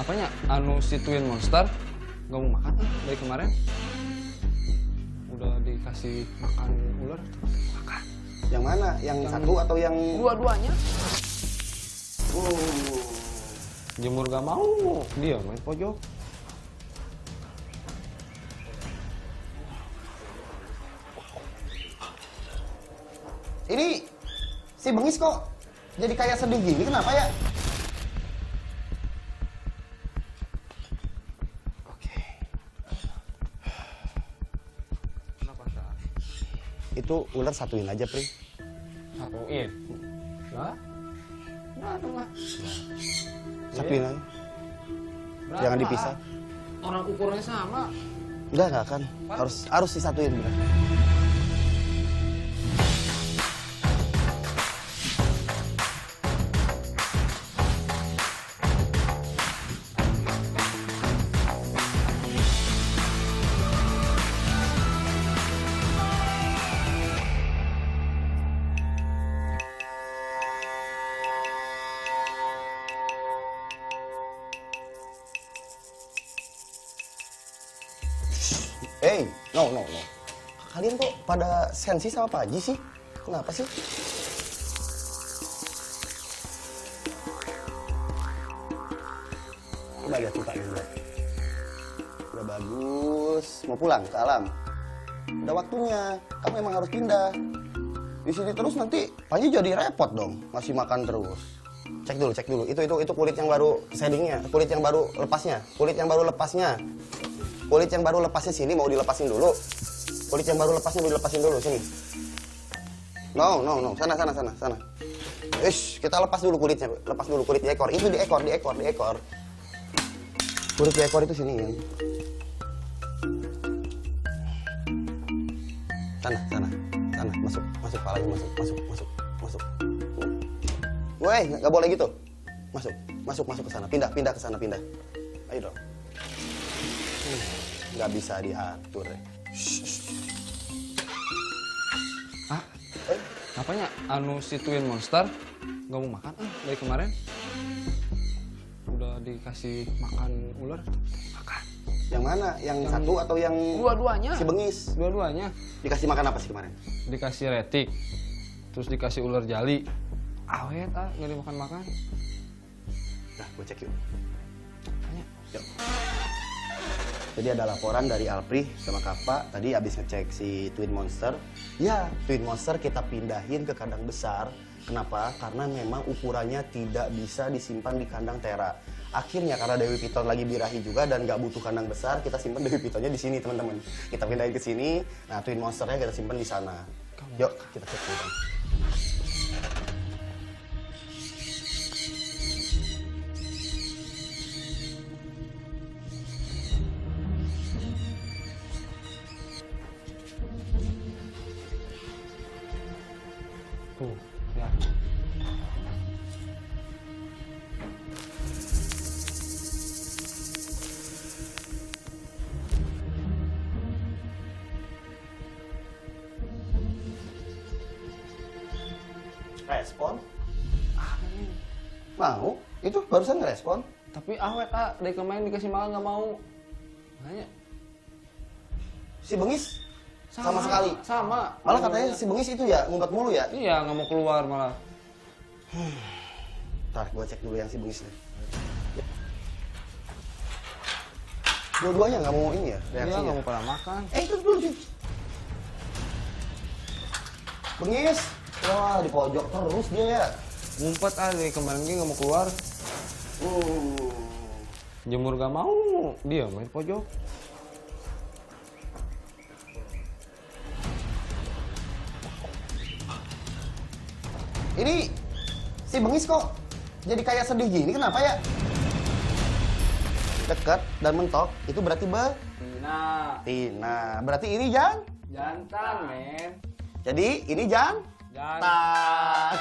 Apanya? Anu si Twin Monster nggak mau makan dari kemarin. Udah dikasih makan ular, makan. Yang mana? Yang satu atau yang Dua-duanya. Jemur gak mau, dia main pojok. Ini si Bengis kok jadi kayak sedih gini, kenapa ya? Oke. Kenapa saat? Itu ular satuin aja, Pri. Satuin? Lah? Nggak ada lah. Satuin aja. Berapa? Jangan dipisah. Orang ukurnya sama. Nggak akan. Harus disatuin, bener. Hey, no. Kalian kok pada sensi sama Pak Haji sih? Kenapa sih? Coba lihat muka dulu. Udah bagus. Mau pulang ke alam? Udah waktunya. Kamu memang harus pindah. Di sini terus nanti Pak Haji jadi repot dong. Masih makan terus. Cek dulu. Itu kulit yang baru shadingnya. Kulit yang baru lepasnya. Kulit yang baru lepasnya sini mau dilepasin dulu. Kulit yang baru lepasnya mau dilepasin dulu sini. No. Sana. Kita lepas dulu kulitnya. Lepas dulu kulit di ekor. Itu di ekor. Kulit di ekor itu sini. Sana. Masuk palanya, masuk. Woi, nggak boleh gitu. Masuk ke sana. Pindah ke sana. Ayo dong. Nggak bisa diatur. Apanya? Anu si Twin Monster nggak mau makan dari kemarin. Udah dikasih makan ular, makan. Yang mana? Yang satu atau yang Dua-duanya. si Bengis? Dua-duanya. Dikasih makan apa sih kemarin? Dikasih retik, terus dikasih ular jali. Awet nggak dimakan-makan. Nah, gue cek yuk. Apanya? Yuk. Jadi ada laporan dari Alpri sama Kapa, tadi habis ngecek si Twin Monster. Ya, Twin Monster kita pindahin ke kandang besar. Kenapa? Karena memang ukurannya tidak bisa disimpan di kandang tera. Akhirnya karena Dewi Piton lagi birahi juga dan nggak butuh kandang besar, kita simpan Dewi Pitonnya di sini, teman-teman. Kita pindahin ke sini. Nah, Twin Monsternya kita simpan di sana. Yuk, kita cek dulu. Tuh, ya. Respon? Mau? Itu barusan ngerespon. Tapi awet dari kemarin dikasih makan nggak mau. Nanya. Si Bengis? Sama sekali? Sama. Malah katanya si Bengis itu ya, ngumpet mulu ya? Iya, nggak mau keluar malah. Ntar gue cek dulu yang si Bengis nih. Dua-duanya nggak mau ini ya, Iya, reaksinya? nggak mau pada makan. Itu dulu sih. Bengis? Wah, di pojok terus dia ya. Ngumpet dari kemarin dia nggak mau keluar. Jemur gak mau, dia main pojok. Ini si Bengis kok jadi kayak sedih gini, kenapa ya? Dekat dan mentok, itu berarti Tina. Berarti ini Jantan, men. Jadi ini jantan.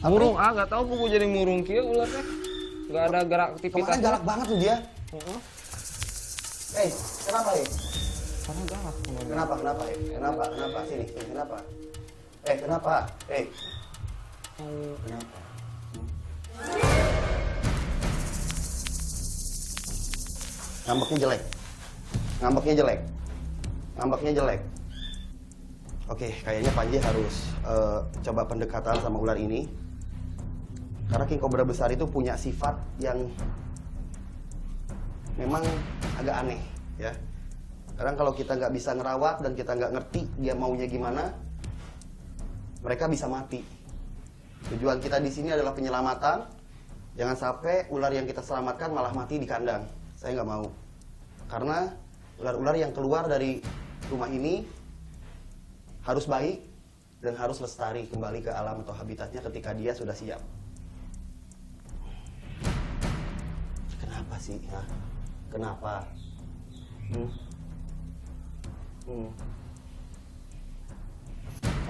Murung nggak tahu buku jadi murung kia ularnya. Nggak ada gerak aktivitas. Kemarin galak banget tuh dia. Kenapa ya? Karena galak sama dia. Kenapa? Kenapa? Sini, kenapa? Kenapa? Kenapa? Ngambeknya jelek. Oke, kayaknya Panji harus coba pendekatan sama ular ini. Karena king cobra besar itu punya sifat yang memang agak aneh, ya. Kadang kalau kita nggak bisa ngerawat dan kita nggak ngerti dia maunya gimana, mereka bisa mati. Tujuan kita di sini adalah penyelamatan. Jangan sampai ular yang kita selamatkan malah mati di kandang. Saya nggak mau. Karena ular-ular yang keluar dari rumah ini harus baik dan harus lestari kembali ke alam atau habitatnya ketika dia sudah siap. Kenapa sih? Ha? Kenapa?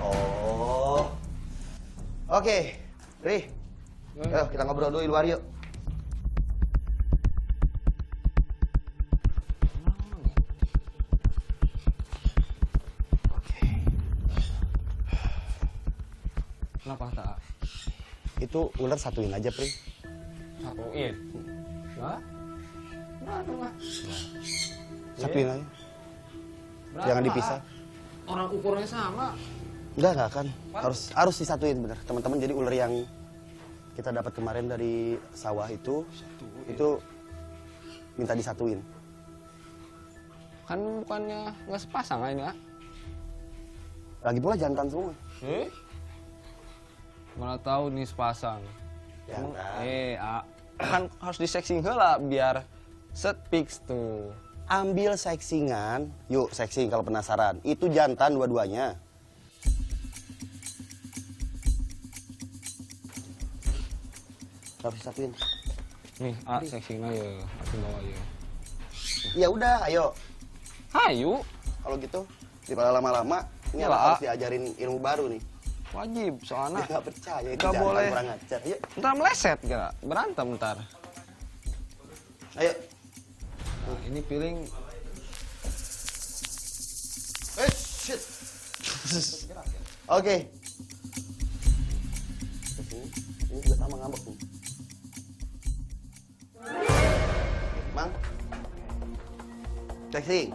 Oh. Oke. Rih. Ayo kita ngobrol dulu di luar yuk. Kenapa tak? Itu ular satuin aja, Pri. Satuin? Nah? Berapa nggak? Satuin aja. Berapa, Jangan dipisah. Orang ukurannya sama. Enggak kan. Harus disatuin bener. Teman-teman, jadi ular yang kita dapat kemarin dari sawah itu minta disatuin. Kan bukannya nggak sepasang ini, ah? Lagi pula jantan semua. Mana tahu nih sepasang. Jantan. Kan harus diseksing heula biar set fix tuh. Ambil seksingan, yuk seksing kalau penasaran. Itu jantan dua-duanya. Harus disatuin. Nih, seksingnya ya, aku bawa ya. Ya udah, ayo. Hayu, Kalau gitu, daripada lama-lama, ini Lah. harus diajarin ilmu baru nih. wajib soalnya. Nggak percaya, itu Nggak jantan boleh. kurang ajar. Ayo, Ntar meleset gak? Berantem ntar. ayo. Nah, ini piring. Shit. Oke. Ini juga sama ngambek nih. Mang. Seksi.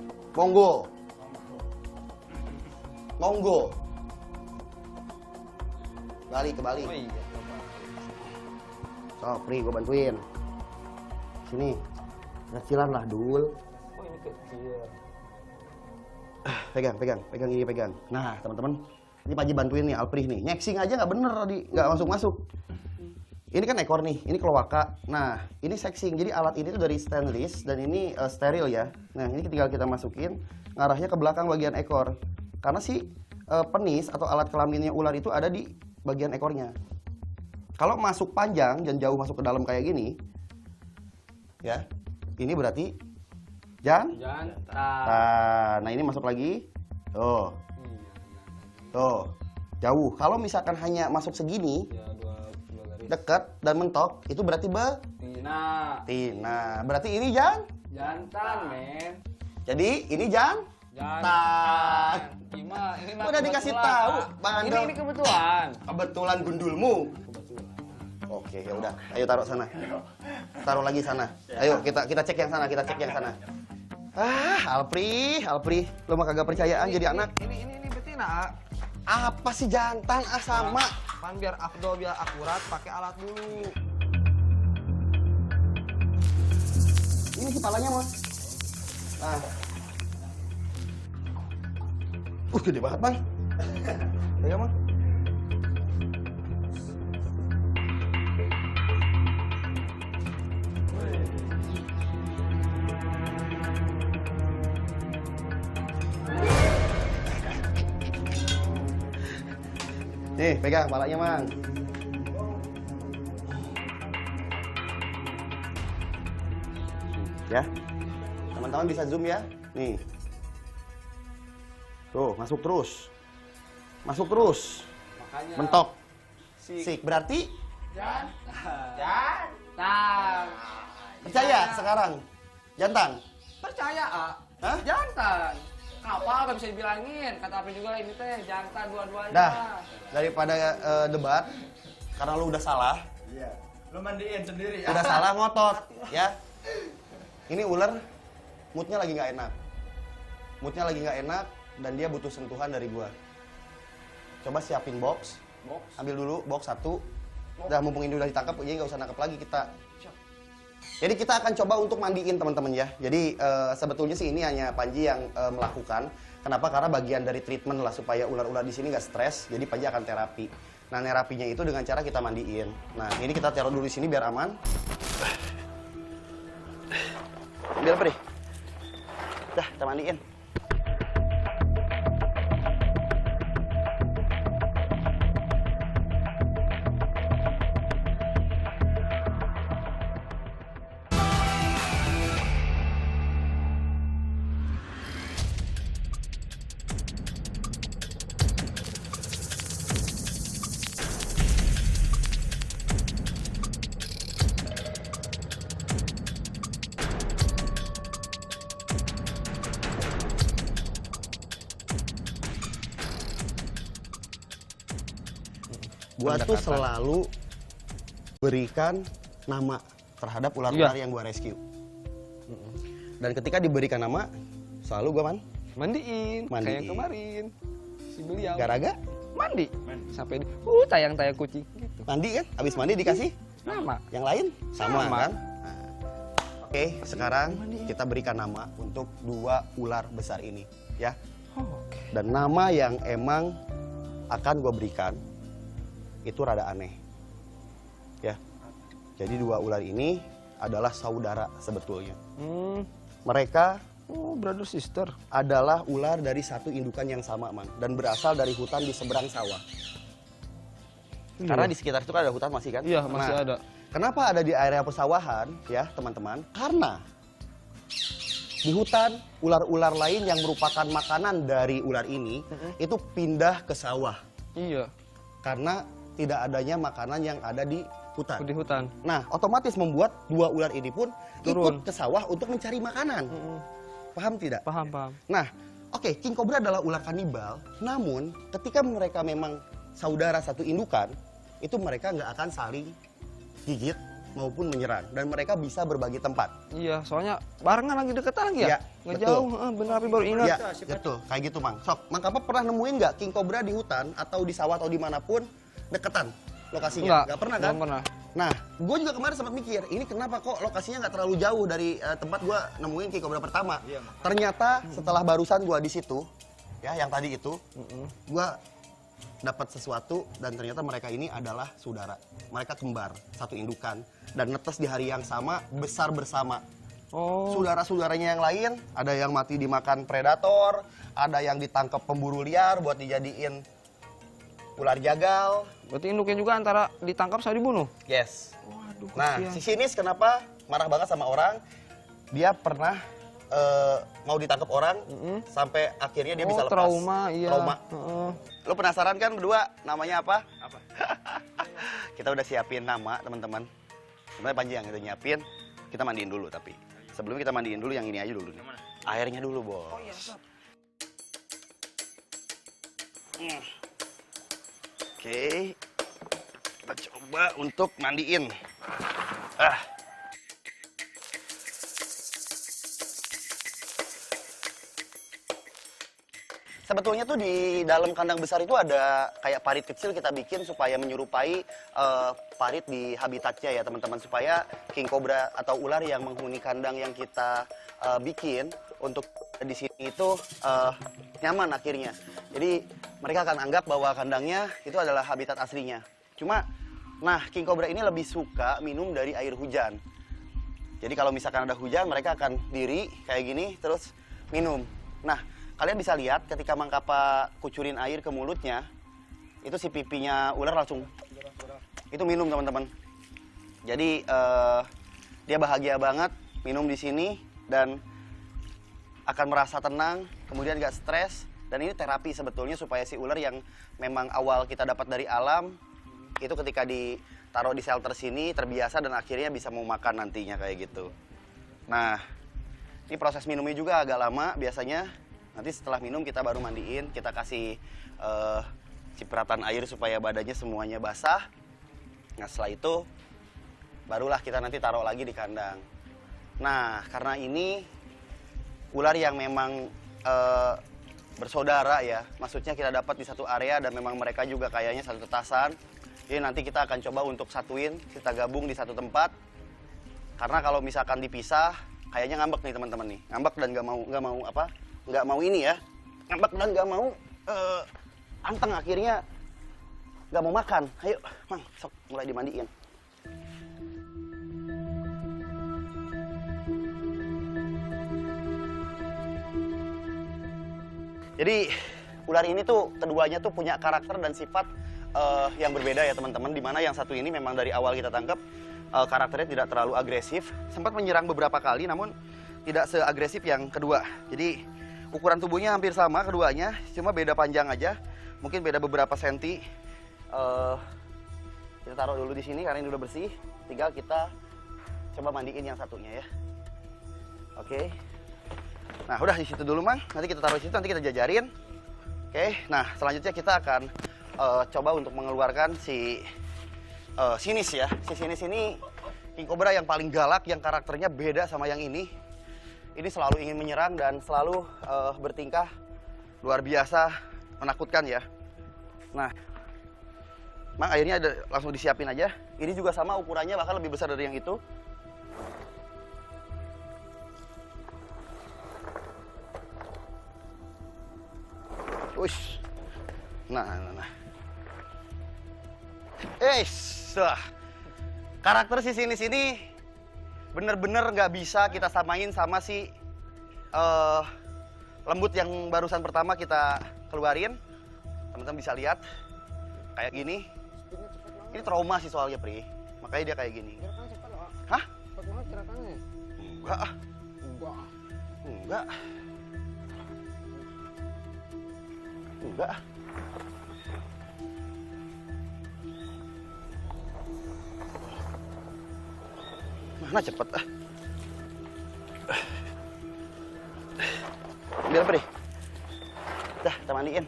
Monggo. Balik ke Bali. Oh iya. So, Pri, gue bantuin. Sini. Kecilan lah, Dul. Oh ini kecil. Pegang ini. Nah, teman-teman. Ini Panji bantuin nih, Alprih nih. Nyeksing aja nggak bener tadi. Nggak masuk-masuk. Ini kan ekor nih, ini keloaka. Nah, ini seksing. Jadi alat ini tuh dari stainless dan ini steril ya. Nah, ini tinggal kita masukin, ngarahnya ke belakang bagian ekor. Karena si penis atau alat kelaminnya ular itu ada di bagian ekornya. Kalau masuk panjang dan jauh masuk ke dalam kayak gini, ya, ini berarti Jantan. Nah, ini masuk lagi. Tuh, jauh. Kalau misalkan hanya masuk segini, Ya dua garis. dekat dan mentok, itu berarti Tina. Berarti ini Jantan, men. Jadi ini jantan. Ini mah Udah dikasih kebetulan, tahu, Pak. bandel. Ini kebetulan. Kebetulan gundulmu. Kebetulan. Oke, ya udah. Ayo taruh sana. Taruh lagi sana. Ayo kita cek yang sana, Alpri, lu mah kagak percayaan jadi anak. Ini betina. Apa sih jantan sama? Kan biar afdol, biar akurat, pakai alat dulu. Ini kepalanya mah. Nah. Gede banget, Bang. Pegang, Bang. Nih, pegang kepalanya, Mang. Ya. Teman-teman bisa zoom ya. Nih. Tuh, masuk terus. Makanya Mentok. si Sik, berarti jantan. percaya sekarang. Jantan. Percaya, ah. Hah? Jantan. Apa gak bisa dibilangin? Kata apa juga ini teh jantan dua-duanya. Dah, daripada debat, karena lu udah salah. Iya. Lu mandiin sendiri. Udah salah ngotot, ya. Ini ular moodnya lagi nggak enak. Moodnya lagi nggak enak dan dia butuh sentuhan dari gua. Coba siapin box. Ambil dulu box 1. Udah mumpung ini udah ditangkap, jadi nggak usah nangkep lagi kita. Jadi kita akan coba untuk mandiin teman-teman ya. Jadi sebetulnya sih ini hanya Panji yang melakukan. Kenapa? Karena bagian dari treatment lah supaya ular-ular di sini nggak stres. Jadi Panji akan terapi. Nah terapinya itu dengan cara kita mandiin. Nah ini kita taruh dulu di sini biar aman. Ambil apa nih? Dah, kita mandiin. Gua tuh selalu berikan nama terhadap ular-ular yang gua rescue. Dan ketika diberikan nama, selalu gua Mandiin. Kayak yang kemarin. Si beliau. Garaga Mandi. Sampai tayang-tayang kucing gitu. mandi kan? Habis mandi dikasih Nama. yang lain sama. Sama. Kan? Nah. Oke, sekarang kita berikan nama untuk 2 ular besar ini, ya. Oke. Dan nama yang emang akan gua berikan itu rada aneh, ya. Jadi 2 ular ini adalah saudara sebetulnya. Mereka Brother sister. adalah ular dari satu indukan yang sama, Man, dan berasal dari hutan di seberang sawah. Karena di sekitar itu kan ada hutan masih kan? Iya, masih ada. Kenapa ada di area persawahan, ya teman-teman? Karena di hutan ular-ular lain yang merupakan makanan dari ular ini itu pindah ke sawah Iya. karena tidak adanya makanan yang ada di hutan. Di hutan. Nah, otomatis membuat 2 ular ini pun Turun. ikut ke sawah untuk mencari makanan. Paham tidak? Paham. Nah, oke, king cobra adalah ular kanibal. Namun, ketika mereka memang saudara satu indukan, itu mereka nggak akan saling gigit maupun menyerang. Dan mereka bisa berbagi tempat. Iya, soalnya barengan lagi deketan lagi ya? Iya, Nggak betul. jauh, bener tapi baru ingat. Iya, betul. Kayak gitu, Mang. Sok, Mang Kappa pernah nemuin nggak king cobra di hutan atau di sawah atau dimanapun deketan lokasinya? Nggak pernah kan? Belum pernah. Nah, gue juga kemarin sempat mikir, ini kenapa kok lokasinya nggak terlalu jauh dari tempat gue nemuin king cobra pertama. Ternyata setelah barusan gue di situ, ya yang tadi itu, gue dapat sesuatu dan ternyata mereka ini adalah saudara. Mereka kembar, satu indukan dan netes di hari yang sama, besar bersama. Oh. Saudara-saudaranya yang lain, ada yang mati dimakan predator, ada yang ditangkap pemburu liar buat dijadiin ular jagal. Berarti induknya juga antara ditangkap sama dibunuh? Yes. Waduh, Nah, si Sinis kenapa marah banget sama orang? Dia pernah mau ditangkap orang sampai akhirnya dia bisa lepas. Trauma, iya. Trauma. Lo penasaran kan berdua namanya apa? Apa? Kita udah siapin nama, teman-teman. Sebenarnya Panji yang udah nyiapin. Kita mandiin dulu tapi. Sebelum kita mandiin dulu yang ini aja dulu nih. Airnya dulu, Bos. Oh iya, Sob. Oke. Kita coba untuk mandiin. Sebetulnya tuh di dalam kandang besar itu ada kayak parit kecil kita bikin supaya menyerupai parit di habitatnya ya teman-teman. Supaya king cobra atau ular yang menghuni kandang yang kita bikin untuk di sini itu nyaman akhirnya. Jadi mereka akan anggap bahwa kandangnya itu adalah habitat aslinya. Cuma, nah king cobra ini lebih suka minum dari air hujan. Jadi kalau misalkan ada hujan mereka akan diri kayak gini terus minum. Nah, kalian bisa lihat ketika Mang Kappa kucurin air ke mulutnya, itu si pipinya ular langsung itu minum teman-teman. Jadi dia bahagia banget minum di sini dan akan merasa tenang, kemudian gak stres. Dan ini terapi sebetulnya supaya si ular yang memang awal kita dapat dari alam itu ketika ditaruh di shelter sini terbiasa dan akhirnya bisa mau makan nantinya kayak gitu. Nah, ini proses minumnya juga agak lama biasanya. Nanti setelah minum kita baru mandiin, kita kasih cipratan air supaya badannya semuanya basah. Nah setelah itu barulah kita nanti taruh lagi di kandang. Nah karena ini ular yang memang bersaudara ya, maksudnya kita dapat di satu area dan memang mereka juga kayaknya satu tetasan. Jadi nanti kita akan coba untuk satuin, kita gabung di satu tempat. Karena kalau misalkan dipisah, kayaknya ngambek nih teman-teman nih, ngambek dan nggak mau ini ya, ngambek dan nggak mau anteng, akhirnya nggak mau makan. Ayo, Mang, sok mulai dimandiin. Jadi ular ini tuh keduanya tuh punya karakter dan sifat yang berbeda ya teman-teman. Dimana yang satu ini memang dari awal kita tangkap karakternya tidak terlalu agresif, sempat menyerang beberapa kali, namun tidak seagresif yang kedua. Jadi ukuran tubuhnya hampir sama keduanya, cuma beda panjang aja, mungkin beda beberapa senti. Kita taruh dulu di sini karena ini udah bersih. Tinggal kita coba mandiin yang satunya ya. Oke. Nah udah di situ dulu Mang. Nanti kita taruh di situ, nanti kita jajarin. Oke. Nah selanjutnya kita akan coba untuk mengeluarkan si sinis ya. Si sinis ini king cobra yang paling galak, yang karakternya beda sama yang ini. Ini selalu ingin menyerang dan selalu bertingkah luar biasa menakutkan ya. Nah, Mang airnya langsung disiapin aja. Ini juga sama ukurannya, bahkan lebih besar dari yang itu. Wush. Nah. Karakter si sinis ini bener-bener nggak bisa kita samain sama si lembut yang barusan pertama kita keluarin. Teman-teman bisa lihat kayak gini. Ini trauma sih soalnya Pri, makanya dia kayak gini. Gerakannya cepat loh. Hah? Cepat banget gerakannya. Enggak. Mana cepet ah. Biar apa deh? Dah, kita mandiin.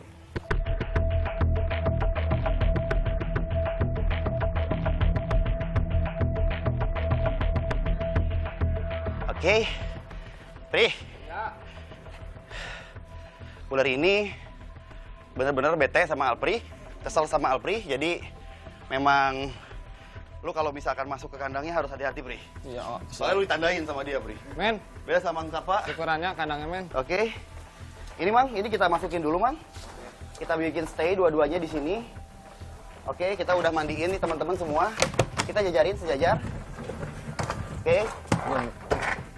Oke. Pri. Ya. Ular ini bener-bener bete sama Alpri, kesel sama Alpri, jadi memang lu kalau misalkan masuk ke kandangnya harus hati-hati, Pri. Iya, oh. Soalnya lu ditandain sama dia, Pri. Men, Beda sama Kapa. ukurannya kandangnya men. Oke. Ini, Mang, ini kita masukin dulu, Mang. Kita bikin stay dua-duanya di sini. Oke, kita udah mandiin nih teman-teman semua. Kita jajarin sejajar. Oke.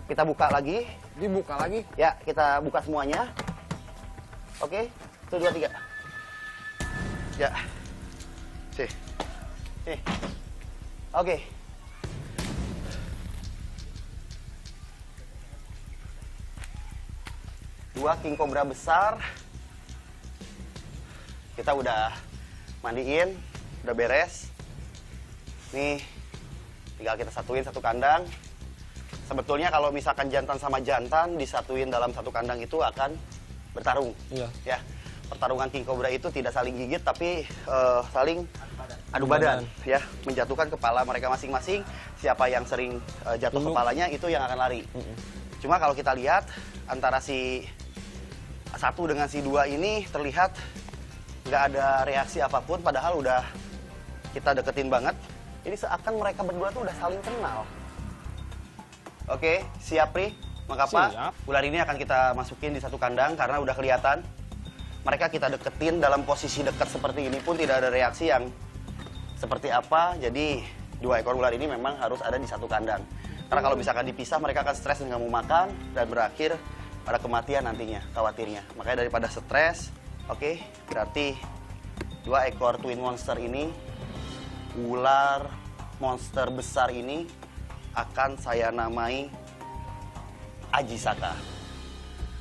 Kita buka lagi. Dibuka lagi. Ya, kita buka semuanya. Oke. 1, 2, 3. Ya. Sih. Nih. Oke. Dua king cobra besar. Kita udah mandiin, udah beres. Nih, tinggal kita satuin satu kandang. Sebetulnya kalau misalkan jantan sama jantan disatuin dalam satu kandang itu akan bertarung. Iya. Ya, pertarungan king cobra itu tidak saling gigit tapi saling adu badan, ya, menjatuhkan kepala mereka masing-masing. Siapa yang sering jatuh kepalanya itu yang akan lari. Cuma kalau kita lihat antara si satu dengan si dua ini terlihat nggak ada reaksi apapun, padahal udah kita deketin banget. Jadi seakan mereka berdua tuh udah saling kenal. Oke, siap Pri? Mengapa? Siap. Ular ini akan kita masukin di satu kandang karena udah kelihatan. Mereka kita deketin dalam posisi dekat seperti ini pun tidak ada reaksi yang seperti apa. Jadi dua ekor ular ini memang harus ada di satu kandang. Karena kalau misalkan dipisah mereka akan stres dan nggak mau makan dan berakhir pada kematian nantinya, khawatirnya. Makanya daripada stres, oke, berarti dua ekor twin monster ini, ular monster besar ini akan saya namai Aji Saka.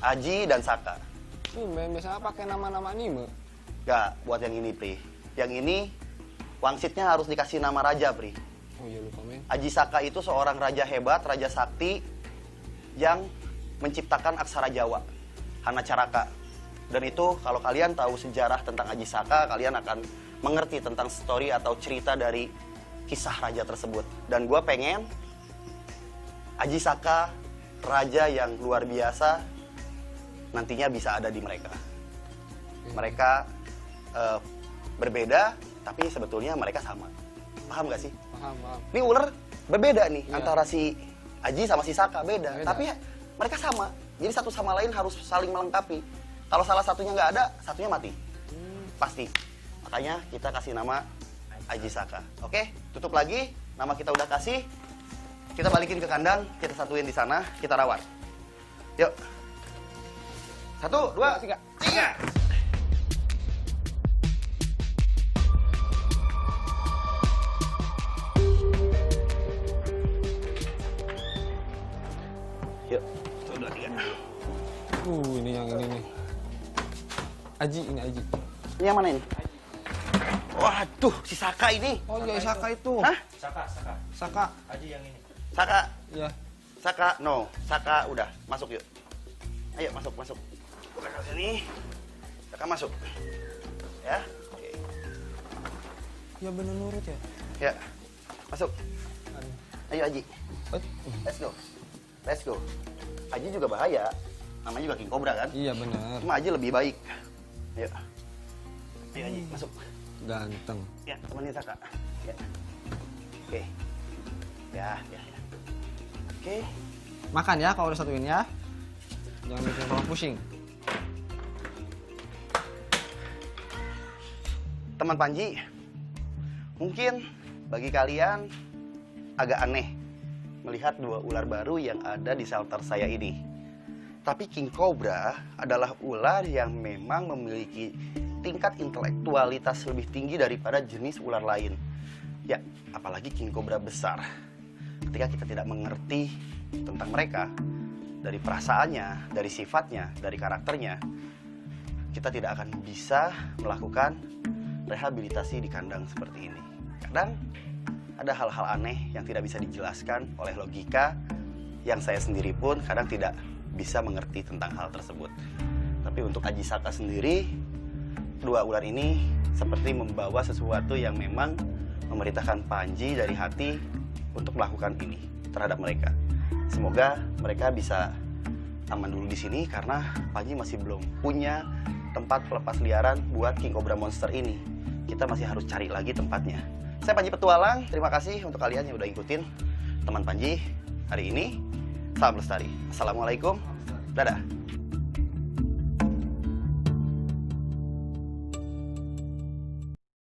Aji dan Saka. Ini biasanya pakai nama-nama anime. Gak, buat yang ini, Pri. Yang ini, wangsitnya harus dikasih nama raja, Pri. Oh iya lupa men. Aji Saka itu seorang raja hebat, raja sakti, yang menciptakan aksara Jawa. Hana Caraka. Dan itu kalau kalian tahu sejarah tentang Aji Saka, kalian akan mengerti tentang story atau cerita dari kisah raja tersebut. Dan gue pengen Aji Saka, raja yang luar biasa, nantinya bisa ada di mereka. Mereka berbeda, tapi sebetulnya mereka sama. Paham gak sih? Paham. Ini ular berbeda nih, Iya. antara si Aji sama si Saka, beda. Beda. Tapi mereka sama. Jadi satu sama lain harus saling melengkapi. Kalau salah satunya nggak ada, satunya mati. Pasti. Makanya kita kasih nama Aji Saka. Oke, tutup lagi. Nama kita udah kasih. Kita balikin ke kandang, kita satuin di sana, kita rawat. Yuk. 1, 2, 3. Yuk. 1, 2, 3. Ini yang ini nih. Aji, ini Aji. Ini yang mana ini? Waduh, si Saka ini. Oh iya, Saka itu. Hah? Saka. Aji yang ini. Saka. Iya. Saka, no. Saka udah. Masuk yuk. Ayo, masuk. Kita ke sini. Saka masuk. Ya. Oke. Ya bener nurut ya. Ya. Masuk. Ayo, Aji. Eh, Let's go. Aji juga bahaya. Namanya juga King Cobra kan? Iya bener. Cuma Aji lebih baik. Ayo. Ayo, Aji. Masuk. Ganteng. Ya, temenin Saka. Ya. Oke. Ya. Oke. Makan ya kalau udah satuin ya. Jangan bikin orang pusing. Teman Panji, mungkin bagi kalian agak aneh melihat 2 ular baru yang ada di shelter saya ini. Tapi King Cobra adalah ular yang memang memiliki tingkat intelektualitas lebih tinggi daripada jenis ular lain. Ya, apalagi King Cobra besar. Ketika kita tidak mengerti tentang mereka, dari perasaannya, dari sifatnya, dari karakternya, kita tidak akan bisa melakukan rehabilitasi di kandang seperti ini. Kadang ada hal-hal aneh yang tidak bisa dijelaskan oleh logika, yang saya sendiri pun kadang tidak bisa mengerti tentang hal tersebut. Tapi untuk Aji Saka sendiri, 2 ular ini seperti membawa sesuatu yang memang memerintahkan Panji dari hati untuk melakukan ini terhadap mereka. Semoga mereka bisa aman dulu di sini karena Panji masih belum punya tempat pelepas liaran buat King Cobra Monster ini. Kita masih harus cari lagi tempatnya. Saya Panji Petualang, terima kasih untuk kalian yang udah ikutin teman Panji hari ini. Salam lestari. Assalamualaikum. Dadah.